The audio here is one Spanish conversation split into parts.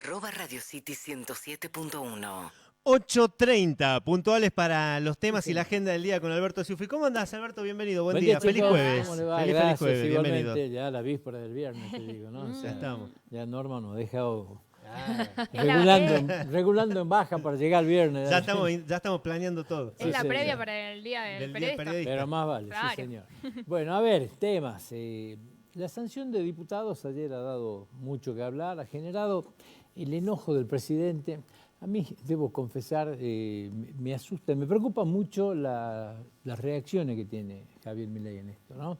@radiocity107.1. 8:30, puntuales para los temas Sí, y la agenda del día con Alberto Ciuffi. ¿Cómo andás, Alberto? Bienvenido, buen Buen día. día, Feliz chicos. jueves. ¿Cómo le va? Feliz Gracias, jueves, bienvenido. igualmente. Ya la víspera del viernes, te digo, ¿no? O sea, Ya estamos. ya Norma nos deja Es regulando en baja para llegar al viernes. Ya estamos planeando todo. Es la sí, previa sí. para el día del Del día del periodista. periodista. Pero más vale, Claro. sí, señor. Bueno, a ver, temas. La sanción de diputados ayer ha dado mucho que hablar, ha generado el enojo del presidente. A mí, debo confesar, me asusta, me preocupa mucho las reacciones que tiene Javier Milei en esto, ¿no?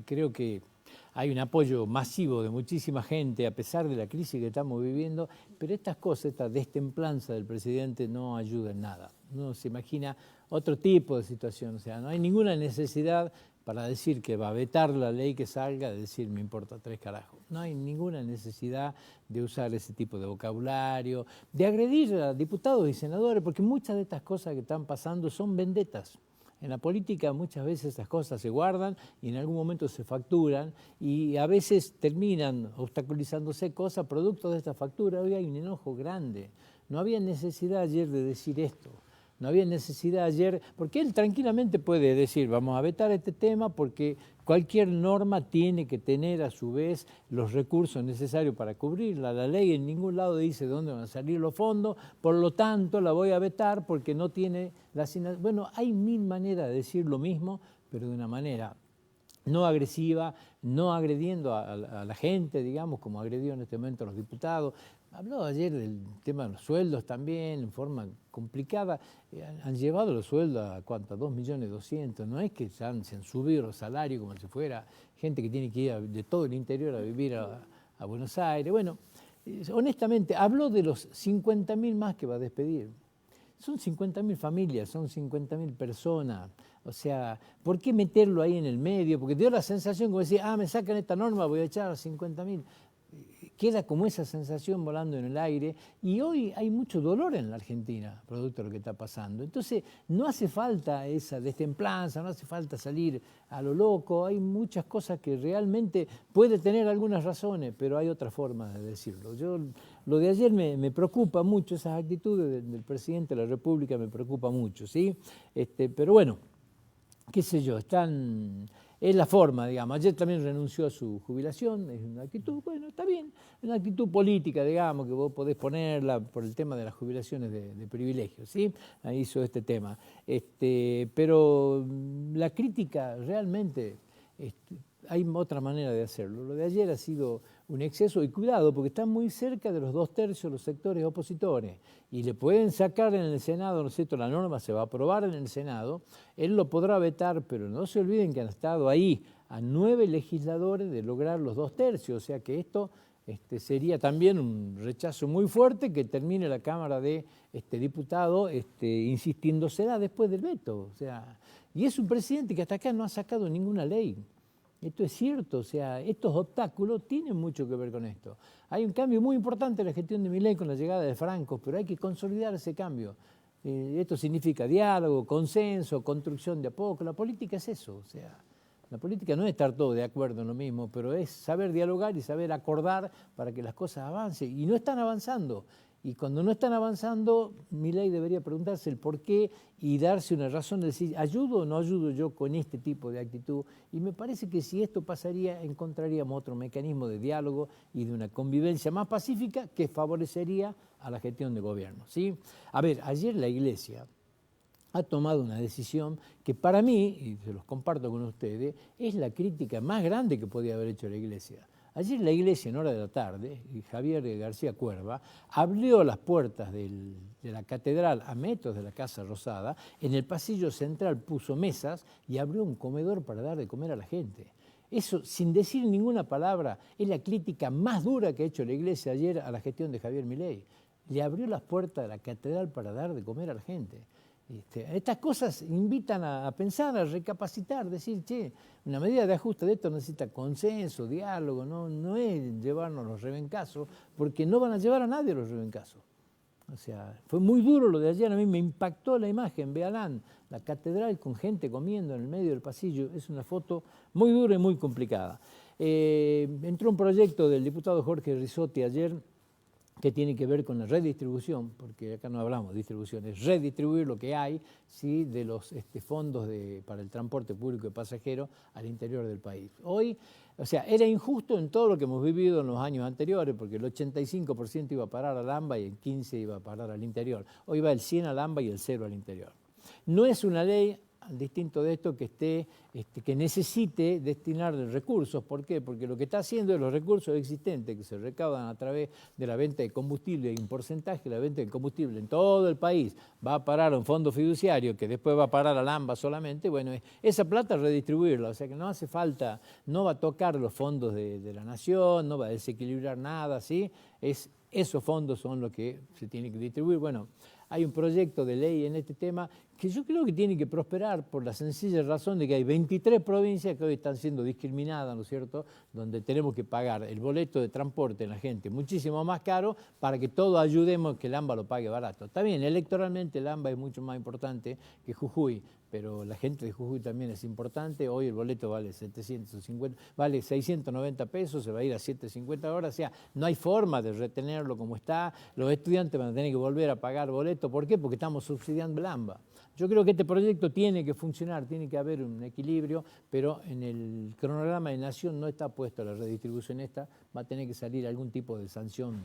Creo que hay un apoyo masivo de muchísima gente a pesar de la crisis que estamos viviendo, pero estas cosas, esta destemplanza del presidente no ayuda en nada. Uno se imagina otro tipo de situación, o sea, no hay ninguna necesidad para decir que va a vetar la ley que salga, de decir me importa tres carajos. No hay ninguna necesidad de usar ese tipo de vocabulario, de agredir a diputados y senadores, porque muchas de estas cosas que están pasando son vendetas. En la política muchas veces esas cosas se guardan y en algún momento se facturan y a veces terminan obstaculizándose cosas producto de esta factura. Hoy hay un enojo grande. No había necesidad ayer de decir esto. No había necesidad ayer, porque él tranquilamente puede decir, vamos a vetar este tema porque cualquier norma tiene que tener a su vez los recursos necesarios para cubrirla. La ley en ningún lado dice de dónde van a salir los fondos, por lo tanto la voy a vetar porque no tiene la asignación. Bueno, hay mil maneras de decir lo mismo, pero de una manera no agresiva, no agrediendo a la gente, digamos, como agredió en este momento a los diputados. Habló ayer del tema de los sueldos también, en forma complicada. Han llevado los sueldos a ¿cuánto? 2.200.000. No es que se han subido los salarios como si fuera gente que tiene que ir de todo el interior a vivir a Buenos Aires. Bueno, honestamente, habló de los 50.000 más que va a despedir. Son 50.000 familias, son 50.000 personas. O sea, ¿por qué meterlo ahí en el medio? Porque dio la sensación como decir, me sacan esta norma, voy a echar a 50.000. Queda como esa sensación volando en el aire y hoy hay mucho dolor en la Argentina, producto de lo que está pasando. Entonces, no hace falta esa destemplanza, no hace falta salir a lo loco, hay muchas cosas que realmente puede tener algunas razones, pero hay otras formas de decirlo. Lo de ayer me preocupa mucho, esas actitudes del presidente de la República me preocupa mucho, ¿sí? Pero bueno, qué sé yo, es la forma, digamos. Ayer también renunció a su jubilación, es una actitud, bueno, está bien, es una actitud política, digamos, que vos podés ponerla por el tema de las jubilaciones de privilegios, ¿sí? Ahí hizo este tema. Pero la crítica realmente, hay otra manera de hacerlo. Lo de ayer ha sido un exceso y cuidado, porque está muy cerca de los 2/3 los sectores opositores y le pueden sacar en el Senado, ¿no es cierto? La norma se va a aprobar en el Senado, él lo podrá vetar, pero no se olviden que han estado ahí a 9 legisladores de lograr los 2/3, o sea que esto sería también un rechazo muy fuerte que termine la Cámara de Diputados insistiendo, será después del veto, o sea, y es un presidente que hasta acá no ha sacado ninguna ley. Esto es cierto, o sea, estos obstáculos tienen mucho que ver con esto. Hay un cambio muy importante en la gestión de Milei con la llegada de Franco, pero hay que consolidar ese cambio. Esto significa diálogo, consenso, construcción de a poco. La política es eso, o sea, la política no es estar todos de acuerdo en lo mismo, pero es saber dialogar y saber acordar para que las cosas avancen. Y no están avanzando. Y cuando no están avanzando, Milei debería preguntarse el por qué y darse una razón de decir, ¿ayudo o no ayudo yo con este tipo de actitud? Y me parece que si esto pasaría, encontraríamos otro mecanismo de diálogo y de una convivencia más pacífica que favorecería a la gestión de gobierno, ¿sí? A ver, ayer la Iglesia ha tomado una decisión que para mí, y se los comparto con ustedes, es la crítica más grande que podía haber hecho la Iglesia. Ayer la Iglesia, en hora de la tarde, Javier García Cuerva abrió las puertas de la catedral a metros de la Casa Rosada, en el pasillo central puso mesas y abrió un comedor para dar de comer a la gente. Eso, sin decir ninguna palabra, es la crítica más dura que ha hecho la Iglesia ayer a la gestión de Javier Milei. Le abrió las puertas de la catedral para dar de comer a la gente. Estas cosas invitan a pensar, a recapacitar, decir, che, una medida de ajuste de esto necesita consenso, diálogo, no es llevarnos los rebencazos, porque no van a llevar a nadie los rebencazos. O sea, fue muy duro lo de ayer, a mí me impactó la imagen, véanla, la catedral con gente comiendo en el medio del pasillo, es una foto muy dura y muy complicada. Entró un proyecto del diputado Jorge Rizzotti ayer que tiene que ver con la redistribución, porque acá no hablamos de distribución, es redistribuir lo que hay, ¿sí?, de los fondos para el transporte público de pasajeros al interior del país. Hoy, o sea, era injusto en todo lo que hemos vivido en los años anteriores, porque el 85% iba a parar al AMBA y el 15% iba a parar al interior. Hoy va el 100 al AMBA y el 0 al interior. No es una ley, distinto de esto, que necesite destinar recursos. ¿Por qué? Porque lo que está haciendo es los recursos existentes que se recaudan a través de la venta de combustible, y un porcentaje de la venta de combustible en todo el país va a parar a un fondo fiduciario que después va a parar al AMBA solamente. Bueno, esa plata redistribuirla, o sea que no hace falta, no va a tocar los fondos de la nación, no va a desequilibrar nada, ¿sí? Esos fondos son los que se tienen que distribuir. Bueno, hay un proyecto de ley en este tema que yo creo que tiene que prosperar por la sencilla razón de que hay 23 provincias que hoy están siendo discriminadas, ¿no es cierto?, donde tenemos que pagar el boleto de transporte en la gente muchísimo más caro para que todos ayudemos que el AMBA lo pague barato. Está bien, electoralmente el AMBA es mucho más importante que Jujuy, pero la gente de Jujuy también es importante. Hoy el boleto vale 690 pesos, se va a ir a 750 ahora. O sea, no hay forma de retenerlo como está. Los estudiantes van a tener que volver a pagar boleto. ¿Por qué? Porque estamos subsidiando el AMBA. Yo creo que este proyecto tiene que funcionar, tiene que haber un equilibrio, pero en el cronograma de Nación no está puesto la redistribución esta, va a tener que salir algún tipo de sanción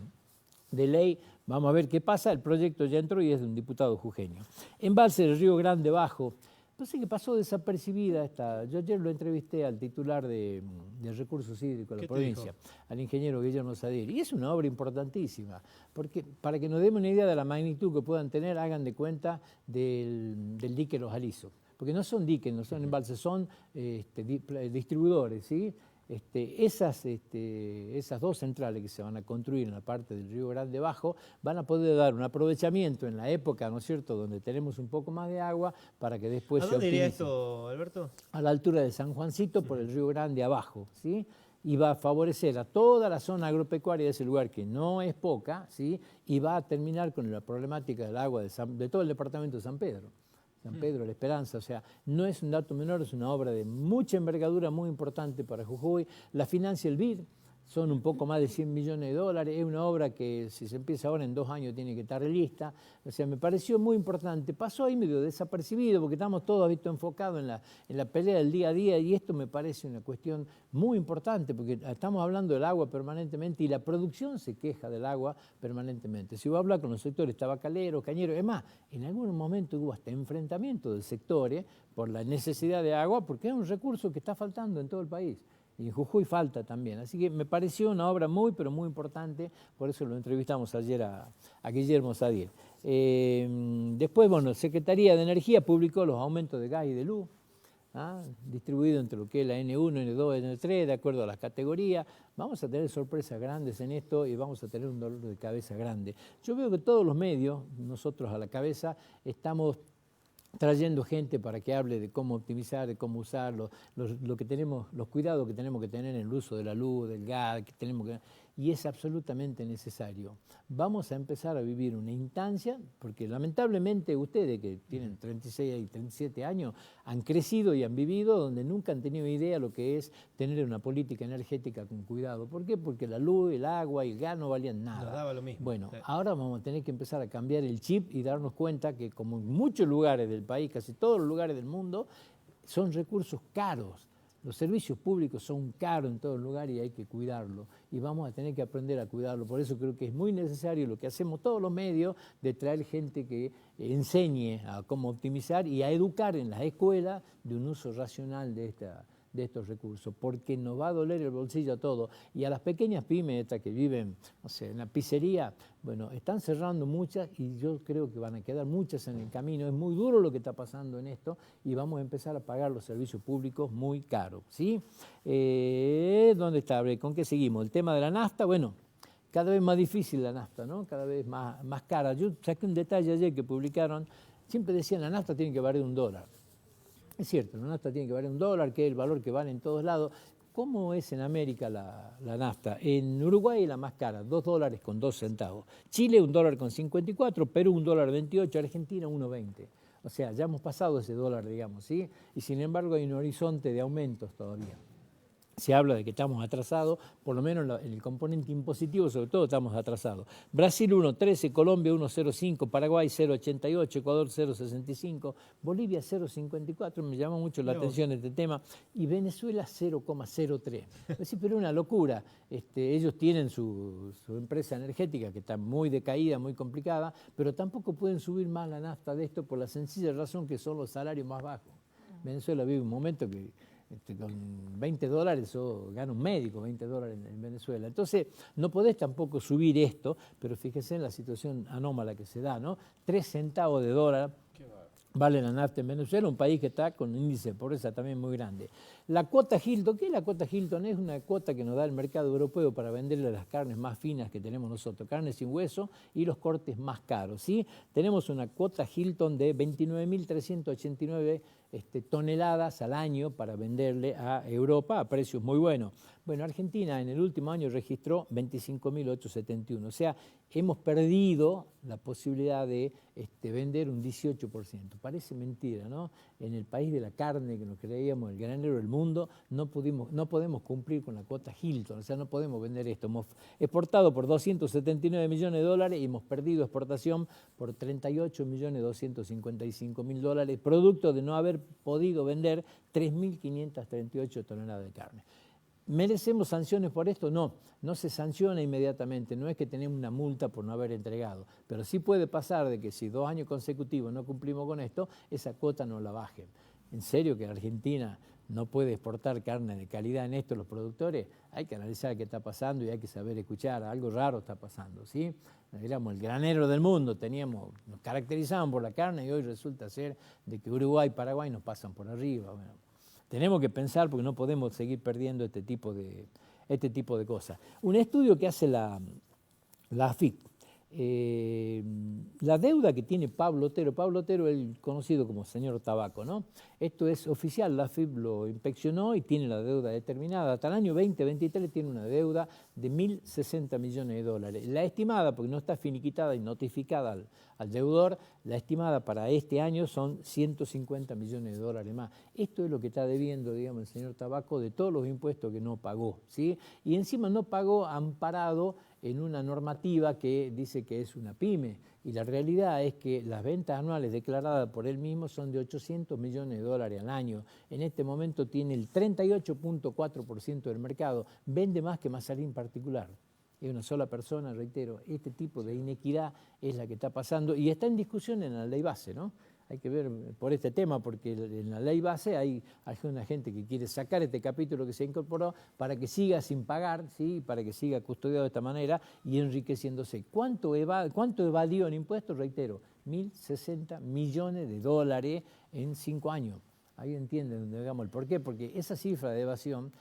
de ley. Vamos a ver qué pasa. El proyecto ya entró y es de un diputado jujeño. Embalse del Río Grande Bajo. No sé qué pasó desapercibida esta. Yo ayer lo entrevisté al titular de Recursos Hídricos de la provincia, al ingeniero Guillermo Sadir, y es una obra importantísima, porque para que nos demos una idea de la magnitud que puedan tener, hagan de cuenta del dique Los Alisos, porque no son diques, no son embalses, son distribuidores, ¿sí? Esas dos centrales que se van a construir en la parte del Río Grande Bajo van a poder dar un aprovechamiento en la época, ¿no es cierto?, donde tenemos un poco más de agua, para que después ¿A se dónde optimice. iría esto, Alberto? A la altura de San Juancito, por el Río Grande abajo, ¿sí? Y va a favorecer a toda la zona agropecuaria de ese lugar, que no es poca, ¿sí? Y va a terminar con la problemática del agua de todo el departamento de San Pedro, La Esperanza. O sea, no es un dato menor, es una obra de mucha envergadura, muy importante para Jujuy. La financia el BID, son un poco más de 100 millones de dólares, es una obra que si se empieza ahora en 2 años tiene que estar lista. O sea, me pareció muy importante. Pasó ahí medio desapercibido porque estamos todos enfocados en la pelea del día a día, y esto me parece una cuestión muy importante porque estamos hablando del agua permanentemente y la producción se queja del agua permanentemente. Si vos hablas con los sectores tabacaleros, cañeros, es más, en algún momento hubo hasta enfrentamiento del sector por la necesidad de agua, porque es un recurso que está faltando en todo el país. Y en Jujuy falta también. Así que me pareció una obra muy, pero muy importante, por eso lo entrevistamos ayer a Guillermo Sadir. Después, bueno, Secretaría de Energía publicó los aumentos de gas y de luz, distribuido entre lo que es la N1, N2, N3, de acuerdo a las categorías. Vamos a tener sorpresas grandes en esto y vamos a tener un dolor de cabeza grande. Yo veo que todos los medios, nosotros a la cabeza, estamos trayendo gente para que hable de cómo optimizar, de cómo usar lo que tenemos, los cuidados que tenemos que tener en el uso de la luz, del gas, y es absolutamente necesario. Vamos a empezar a vivir una instancia, porque lamentablemente ustedes que tienen 36 y 37 años han crecido y han vivido donde nunca han tenido idea lo que es tener una política energética con cuidado. ¿Por qué? Porque la luz, el agua y el gas no valían nada. Nos daba lo mismo. Bueno, sí. Ahora vamos a tener que empezar a cambiar el chip y darnos cuenta que, como en muchos lugares del país, casi todos los lugares del mundo, son recursos caros. Los servicios públicos son caros en todo lugar y hay que cuidarlo. Y vamos a tener que aprender a cuidarlo. Por eso creo que es muy necesario lo que hacemos todos los medios, de traer gente que enseñe a cómo optimizar y a educar en las escuelas de un uso racional de estos recursos, porque nos va a doler el bolsillo a todos. Y a las pequeñas pymes estas que viven, no sé, en la pizzería, bueno, están cerrando muchas y yo creo que van a quedar muchas en el camino. Es muy duro lo que está pasando en esto y vamos a empezar a pagar los servicios públicos muy caros, ¿sí? ¿Dónde está? ¿Con qué seguimos? El tema de la nafta, bueno, cada vez más difícil la nafta, ¿no? Cada vez más cara. Yo saqué un detalle ayer que publicaron, siempre decían la nafta tiene que valer $1. Es cierto, la nafta tiene que valer $1, que es el valor que vale en todos lados. ¿Cómo es en América la nafta? En Uruguay la más cara, $2.02. Chile $1.54, Perú $1.28, Argentina $1.20. O sea, ya hemos pasado ese dólar, digamos, ¿sí? Y sin embargo hay un horizonte de aumentos todavía. se habla de que estamos atrasados, por lo menos en el componente impositivo, sobre todo estamos atrasados. Brasil 1,13, Colombia 1,05, Paraguay 0,88, Ecuador 0,65, Bolivia 0,54, me llama mucho la atención este tema, y Venezuela 0,03. Es decir, pero una locura. Ellos tienen su empresa energética que está muy decaída, muy complicada, pero tampoco pueden subir más la nafta de esto por la sencilla razón que son los salarios más bajos. Venezuela vive un momento que con $20 o gana un médico $20 en Venezuela. Entonces, no podés tampoco subir esto, pero fíjese en la situación anómala que se da, ¿no? 3 centavos de dólar vale la nafta en Venezuela, un país que está con un índice de pobreza también muy grande. La cuota Hilton, ¿qué es la cuota Hilton? Es una cuota que nos da el mercado europeo para venderle las carnes más finas que tenemos nosotros, carnes sin hueso y los cortes más caros, ¿sí? Tenemos una cuota Hilton de 29.389 toneladas al año para venderle a Europa a precios muy buenos. Bueno, Argentina en el último año registró 25.871, o sea, hemos perdido la posibilidad de vender un 18%. Parece mentira, ¿no? En el país de la carne, que nos creíamos el granero del mundo, no podemos cumplir con la cuota Hilton, o sea, no podemos vender esto. Hemos exportado por 279 millones de dólares y hemos perdido exportación por 38.255.000 dólares, producto de no haber podido vender 3.538 toneladas de carne. ¿Merecemos sanciones por esto? No, no se sanciona inmediatamente, no es que tenemos una multa por no haber entregado, pero sí puede pasar de que si 2 años consecutivos no cumplimos con esto, esa cuota no la bajen. ¿En serio que Argentina no puede exportar carne de calidad en esto los productores? Hay que analizar qué está pasando y hay que saber escuchar, algo raro está pasando, ¿sí? Éramos el granero del mundo, nos caracterizaban por la carne y hoy resulta ser de que Uruguay y Paraguay nos pasan por arriba. Bueno, tenemos que pensar porque no podemos seguir perdiendo este tipo de cosas. Un estudio que hace la AFIP, la deuda que tiene Pablo Otero, el conocido como señor Tabaco, ¿no? Esto es oficial, la AFIP lo inspeccionó y tiene la deuda determinada. Hasta el año 2023 tiene una deuda de 1.060 millones de dólares. La estimada, porque no está finiquitada y notificada al deudor, la estimada para este año son 150 millones de dólares más. Esto es lo que está debiendo, digamos, el señor Tabaco de todos los impuestos que no pagó, ¿sí? Y encima no pagó amparado en una normativa que dice que es una pyme, y la realidad es que las ventas anuales declaradas por él mismo son de 800 millones de dólares al año. En este momento tiene el 38.4% del mercado, vende más que Mazzarín particular. Es una sola persona, reitero, este tipo de inequidad es la que está pasando y está en discusión en la ley base, ¿no? Hay que ver por este tema, porque en la ley base hay una gente que quiere sacar este capítulo que se incorporó para que siga sin pagar, ¿sí? Para que siga custodiado de esta manera y enriqueciéndose. ¿Cuánto evadió en impuestos? Reitero, 1.060 millones de dólares en 5 años. Ahí entienden, digamos, el por qué, porque esa cifra de evasión,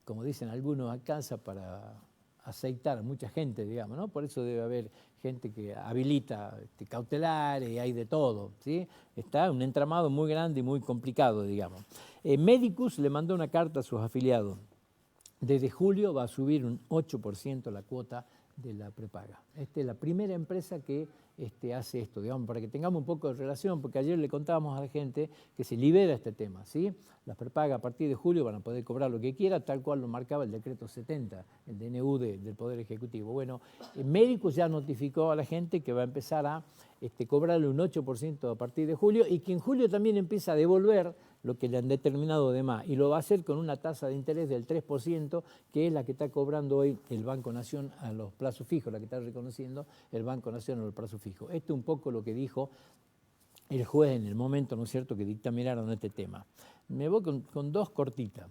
como dicen algunos, alcanza para aceitar a mucha gente, digamos, ¿no? Por eso debe haber gente que habilita cautelares y hay de todo, ¿sí? Está un entramado muy grande y muy complicado, digamos. Medicus le mandó una carta a sus afiliados. Desde julio va a subir un 8% la cuota de la prepaga. Esta es la primera empresa que hace esto, digamos, para que tengamos un poco de relación, porque ayer le contábamos a la gente que se libera este tema, ¿sí? Las prepagas a partir de julio van a poder cobrar lo que quiera, tal cual lo marcaba el decreto 70, el DNU del Poder Ejecutivo. Bueno, Medicus ya notificó a la gente que va a empezar a cobrarle un 8% a partir de julio y que en julio también empieza a devolver lo que le han determinado de más, y lo va a hacer con una tasa de interés del 3%, que es la que está cobrando hoy el Banco Nación a los plazos fijos, la que está reconociendo el Banco Nación a los plazos fijos. Esto es un poco lo que dijo el juez en el momento, ¿no es cierto?, que dictaminaron este tema. Me voy con 2 cortitas.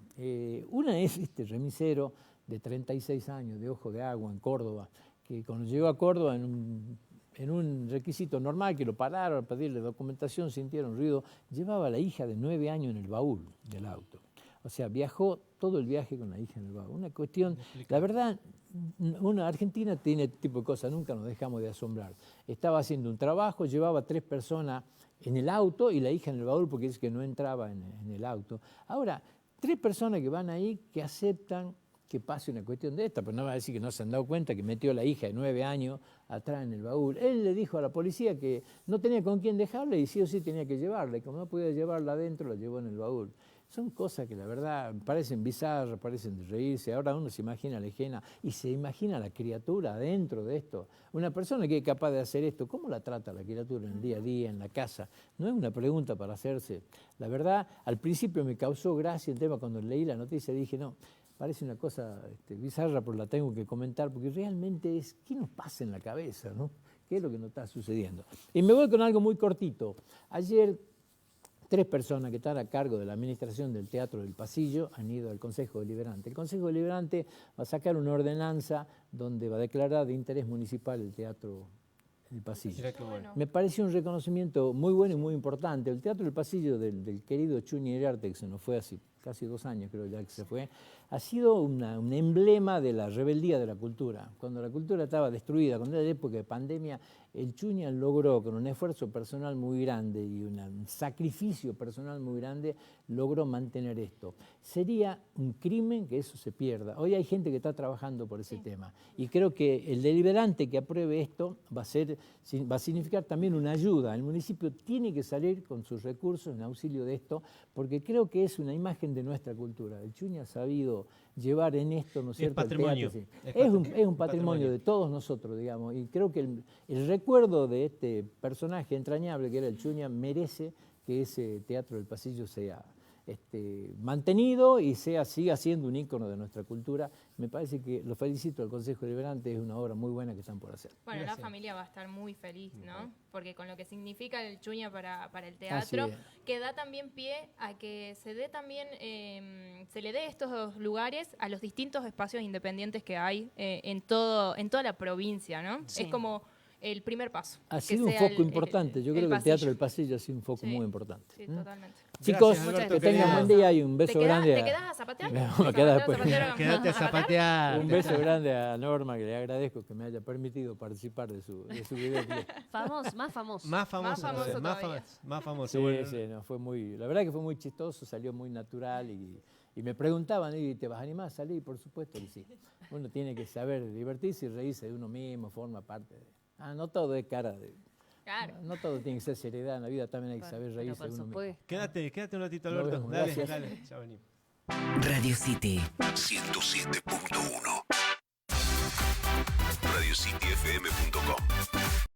Una es este remisero de 36 años, de Ojo de Agua, en Córdoba, que cuando llegó a Córdoba en un requisito normal, que lo pararon a pedirle documentación, sintieron ruido, llevaba a la hija de 9 años en el baúl del auto. O sea, viajó todo el viaje con la hija en el baúl. Una cuestión, la verdad, Argentina tiene este tipo de cosas, nunca nos dejamos de asombrar. Estaba haciendo un trabajo, llevaba 3 personas en el auto y la hija en el baúl porque dice que no entraba en el auto. Ahora, 3 personas que van ahí que aceptan que pase una cuestión de esta, pero no va a decir que no se han dado cuenta que metió a la hija de 9 años atrás en el baúl. Él le dijo a la policía que no tenía con quién dejarla y sí o sí tenía que llevarla, y como no podía llevarla adentro, la llevó en el baúl. son cosas que la verdad parecen bizarras, parecen de reírse. Ahora uno se imagina a la hiena y se imagina a la criatura dentro de esto. Una persona que es capaz de hacer esto, ¿cómo la trata la criatura en el día a día, en la casa? No es una pregunta para hacerse. La verdad, al principio me causó gracia el tema cuando leí la noticia, dije, no, parece una cosa bizarra, pero la tengo que comentar, porque realmente es, ¿qué nos pasa en la cabeza, no? ¿Qué es lo que nos está sucediendo? Y me voy con algo muy cortito. Ayer 3 personas que están a cargo de la administración del Teatro del Pasillo han ido al Consejo Deliberante. El Consejo Deliberante va a sacar una ordenanza donde va a declarar de interés municipal el Teatro del Pasillo. Mirá qué bueno. Me pareció un reconocimiento muy bueno y muy importante. El Teatro del Pasillo del querido Chuni Iriarte, que se nos fue hace casi 2 años, creo ya que se fue, ha sido un emblema de la rebeldía de la cultura. Cuando la cultura estaba destruida, cuando era la época de pandemia, el Chuña logró, con un esfuerzo personal muy grande y un sacrificio personal muy grande, logró mantener esto. Sería un crimen que eso se pierda. Hoy hay gente que está trabajando por ese tema y creo que el deliberante que apruebe esto va a significar también una ayuda. El municipio tiene que salir con sus recursos en auxilio de esto, porque creo que es una imagen de nuestra cultura. El Chuña ha sabido llevar en esto, ¿no es cierto? Patrimonio. El teatro, sí. Es un patrimonio de todos nosotros, digamos, y creo que el recuerdo de este personaje entrañable que era el Chuña merece que ese Teatro del Pasillo sea mantenido y siga siendo un ícono de nuestra cultura. Me parece que lo felicito al Consejo Deliberante, es una obra muy buena que están por hacer. Bueno, Gracias. la familia va a estar muy feliz, ¿no? Porque con lo que significa el Chuña para el teatro, que da también pie a que se dé también, se le dé estos lugares a los distintos espacios independientes que hay en toda la provincia, ¿no? Sí. Es como el primer paso. Ha que sido un sea foco importante. Yo creo que el Teatro del Pasillo ha sido un foco Sí. muy importante. Sí, totalmente. Chicos, Gracias, Alberto, que tengan buen día y un beso grande. ¿Te quedás a zapatear? Me quedo después. Quédate a zapatear. Un beso grande a Norma, que le agradezco que me haya permitido participar de su videoclip. Más famoso. Más famoso. famoso más todavía. más famoso. Sí, Bueno, sí, no, la verdad que fue muy chistoso, salió muy natural y me preguntaban, ¿y te vas a animar a salir? Por supuesto que sí. Uno tiene que saber divertirse y reírse de uno mismo, forma parte de... no todo es cara de... Claro. No todo tiene que ser seriedad en la vida, también hay que saber Pero reírse por de uno mismo. supuesto. quédate un ratito, Nos Alberto. vemos, Dale, gracias. dale, ya venimos. Radio City. 107.1 RadioCityFM.com